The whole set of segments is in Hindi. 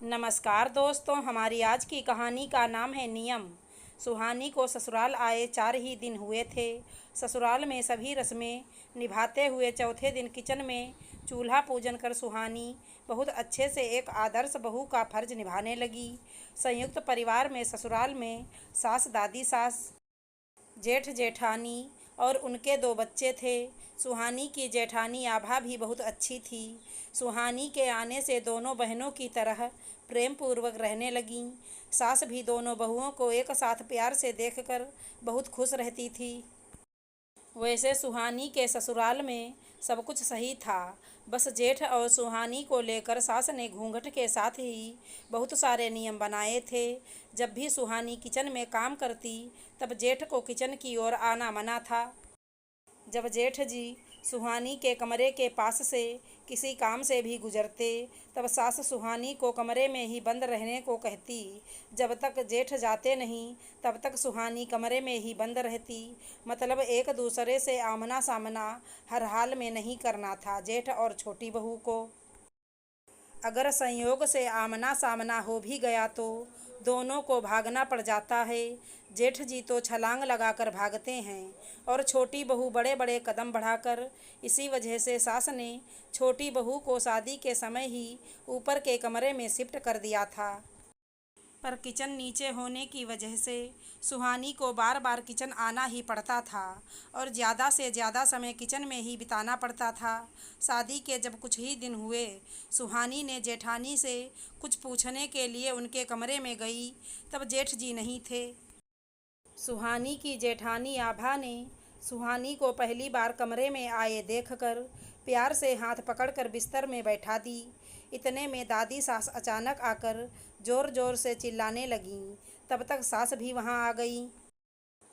नमस्कार दोस्तों, हमारी आज की कहानी का नाम है नियम। सुहानी को ससुराल आए 4 ही दिन हुए थे। ससुराल में सभी रस्में निभाते हुए चौथे दिन किचन में चूल्हा पूजन कर सुहानी बहुत अच्छे से एक आदर्श बहू का फर्ज निभाने लगी। संयुक्त परिवार में ससुराल में सास दादी सास, जेठ जेठानी और उनके 2 बच्चे थे। सुहानी की जेठानी आभा भी बहुत अच्छी थी। सुहानी के आने से दोनों बहनों की तरह प्रेम पूर्वक रहने लगीं। सास भी दोनों बहुओं को एक साथ प्यार से देखकर बहुत खुश रहती थी। वैसे सुहानी के ससुराल में सब कुछ सही था, बस जेठ और सुहानी को लेकर सास ने घूंघट के साथ ही बहुत सारे नियम बनाए थे। जब भी सुहानी किचन में काम करती तब जेठ को किचन की ओर आना मना था। जब जेठ जी सुहानी के कमरे के पास से किसी काम से भी गुजरते तब सास सुहानी को कमरे में ही बंद रहने को कहती। जब तक जेठ जाते नहीं तब तक सुहानी कमरे में ही बंद रहती। मतलब एक दूसरे से आमना सामना हर हाल में नहीं करना था जेठ और छोटी बहू को। अगर संयोग से आमना सामना हो भी गया तो दोनों को भागना पड़ जाता है। जेठ जी तो छलांग लगाकर भागते हैं और छोटी बहू बड़े बड़े कदम बढ़ाकर। इसी वजह से सास ने छोटी बहू को शादी के समय ही ऊपर के कमरे में शिफ्ट कर दिया था। पर किचन नीचे होने की वजह से सुहानी को बार बार किचन आना ही पड़ता था और ज़्यादा से ज़्यादा समय किचन में ही बिताना पड़ता था। शादी के जब कुछ ही दिन हुए, सुहानी ने जेठानी से कुछ पूछने के लिए उनके कमरे में गई, तब जेठ जी नहीं थे। सुहानी की जेठानी आभा ने सुहानी को पहली बार कमरे में आए देखकर प्यार से हाथ पकड़कर बिस्तर में बैठा दी। इतने में दादी सास अचानक आकर जोर जोर से चिल्लाने लगीं। तब तक सास भी वहां आ गई।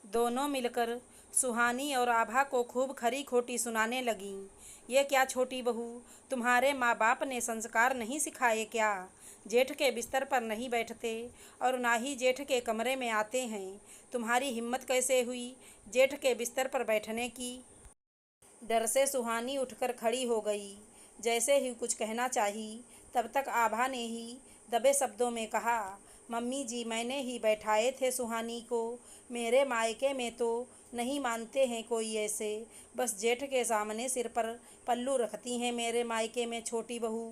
दोनों मिलकर सुहानी और आभा को खूब खरी खोटी सुनाने लगीं। ये क्या छोटी बहू, तुम्हारे माँ बाप ने संस्कार नहीं सिखाए क्या? जेठ के बिस्तर पर नहीं बैठते और ना ही जेठ के कमरे में आते हैं। तुम्हारी हिम्मत कैसे हुई जेठ के बिस्तर पर बैठने की? डर से सुहानी उठकर खड़ी हो गई। जैसे ही कुछ कहना चाही तब तक आभा ने ही दबे शब्दों में कहा, मम्मी जी मैंने ही बैठाए थे सुहानी को। मेरे मायके में तो नहीं मानते हैं कोई ऐसे, बस जेठ के सामने सिर पर पल्लू रखती हैं मेरे मायके में छोटी बहू।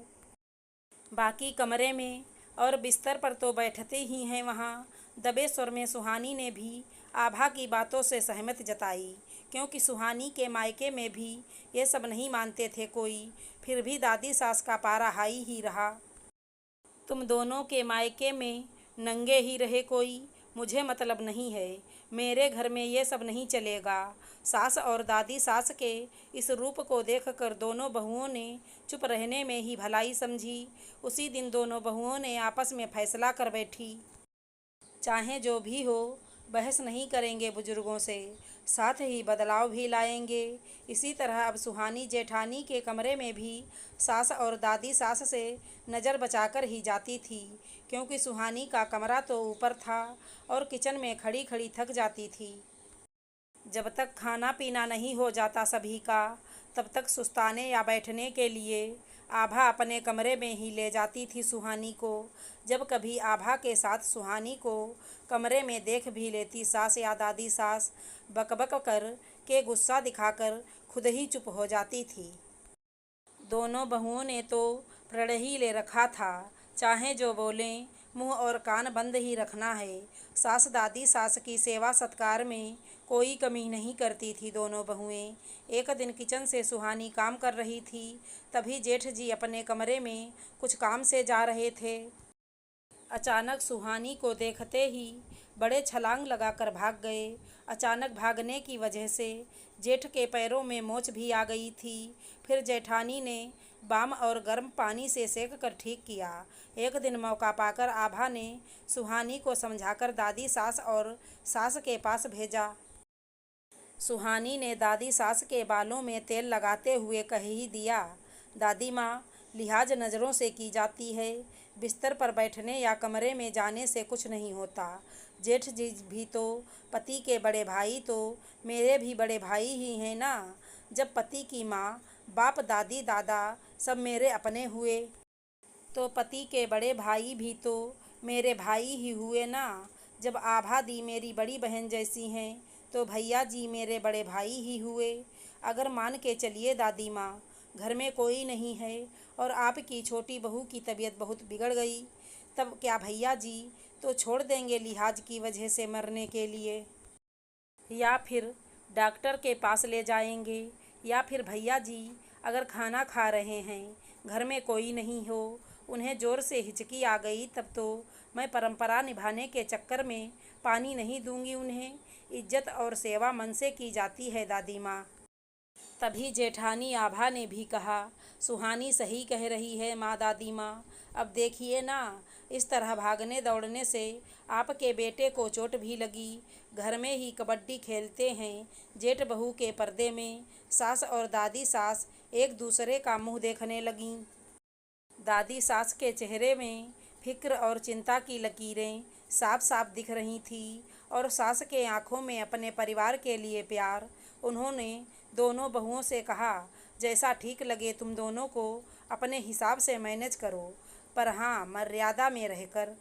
बाकी कमरे में और बिस्तर पर तो बैठते ही हैं वहाँ। दबे स्वर में सुहानी ने भी आभा की बातों से सहमत जताई, क्योंकि सुहानी के मायके में भी ये सब नहीं मानते थे कोई। फिर भी दादी सास का पारा हाई ही रहा। तुम दोनों के मायके में नंगे ही रहे कोई, मुझे मतलब नहीं है। मेरे घर में ये सब नहीं चलेगा। सास और दादी सास के इस रूप को देखकर दोनों बहुओं ने चुप रहने में ही भलाई समझी। उसी दिन दोनों बहुओं ने आपस में फैसला कर बैठी, चाहे जो भी हो बहस नहीं करेंगे बुजुर्गों से, साथ ही बदलाव भी लाएंगे। इसी तरह अब सुहानी जेठानी के कमरे में भी सास और दादी सास से नज़र बचाकर ही जाती थी, क्योंकि सुहानी का कमरा तो ऊपर था और किचन में खड़ी खड़ी थक जाती थी। जब तक खाना पीना नहीं हो जाता सभी का, तब तक सुस्ताने या बैठने के लिए आभा अपने कमरे में ही ले जाती थी सुहानी को। जब कभी आभा के साथ सुहानी को कमरे में देख भी लेती सास या दादी सास, बकबक कर के गुस्सा दिखाकर खुद ही चुप हो जाती थी। दोनों बहुओं ने तो प्रण ही ले रखा था, चाहे जो बोलें मुंह और कान बंद ही रखना है। सास दादी सास की सेवा सत्कार में कोई कमी नहीं करती थी दोनों बहुएं। एक दिन किचन से सुहानी काम कर रही थी, तभी जेठ जी अपने कमरे में कुछ काम से जा रहे थे। अचानक सुहानी को देखते ही बड़े छलांग लगाकर भाग गए। अचानक भागने की वजह से जेठ के पैरों में मोच भी आ गई थी। फिर जेठानी ने बाम और गर्म पानी से सेक कर ठीक किया। एक दिन मौका पाकर आभा ने सुहानी को समझाकर दादी सास और सास के पास भेजा। सुहानी ने दादी सास के बालों में तेल लगाते हुए कह ही दिया, दादी माँ, लिहाज नज़रों से की जाती है, बिस्तर पर बैठने या कमरे में जाने से कुछ नहीं होता। जेठ जी भी तो पति के बड़े भाई तो मेरे भी बड़े भाई ही हैं ना। जब पति की माँ, बाप, दादी, दादा सब मेरे अपने हुए, तो पति के बड़े भाई भी तो मेरे भाई ही हुए ना। जब आभा दी मेरी बड़ी बहन जैसी हैं तो भैया जी मेरे बड़े भाई ही हुए। अगर मान के चलिए दादी माँ, घर में कोई नहीं है और आपकी छोटी बहू की तबीयत बहुत बिगड़ गई, तब क्या भैया जी तो छोड़ देंगे लिहाज की वजह से मरने के लिए? या फिर डॉक्टर के पास ले जाएंगे? या फिर भैया जी अगर खाना खा रहे हैं, घर में कोई नहीं हो, उन्हें ज़ोर से हिचकी आ गई, तब तो मैं परंपरा निभाने के चक्कर में पानी नहीं दूंगी उन्हें। इज्जत और सेवा मन से की जाती है दादी माँ। तभी जेठानी आभा ने भी कहा, सुहानी सही कह रही है माँ दादी माँ। अब देखिए ना, इस तरह भागने दौड़ने से आपके बेटे को चोट भी लगी। घर में ही कबड्डी खेलते हैं जेठ बहू के पर्दे में सास और दादी सास एक दूसरे का मुंह देखने लगीं। दादी सास के चेहरे में फिक्र और चिंता की लकीरें साफ साफ दिख रही थी और सास के आंखों में अपने परिवार के लिए प्यार। उन्होंने दोनों बहुओं से कहा, जैसा ठीक लगे तुम दोनों को अपने हिसाब से मैनेज करो, पर हाँ मर्यादा में रहकर।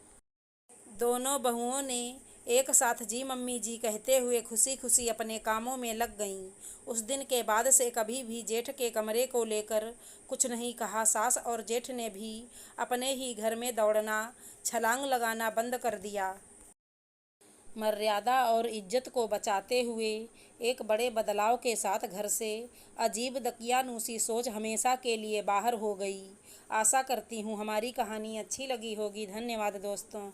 दोनों बहुओं ने एक साथ जी मम्मी जी कहते हुए खुशी खुशी अपने कामों में लग गईं। उस दिन के बाद से कभी भी जेठ के कमरे को लेकर कुछ नहीं कहा। सास और जेठ ने भी अपने ही घर में दौड़ना छलांग लगाना बंद कर दिया। मर्यादा और इज्जत को बचाते हुए एक बड़े बदलाव के साथ घर से अजीब दकियानूसी सोच हमेशा के लिए बाहर हो गई। आशा करती हूँ हमारी कहानी अच्छी लगी होगी। धन्यवाद दोस्तों।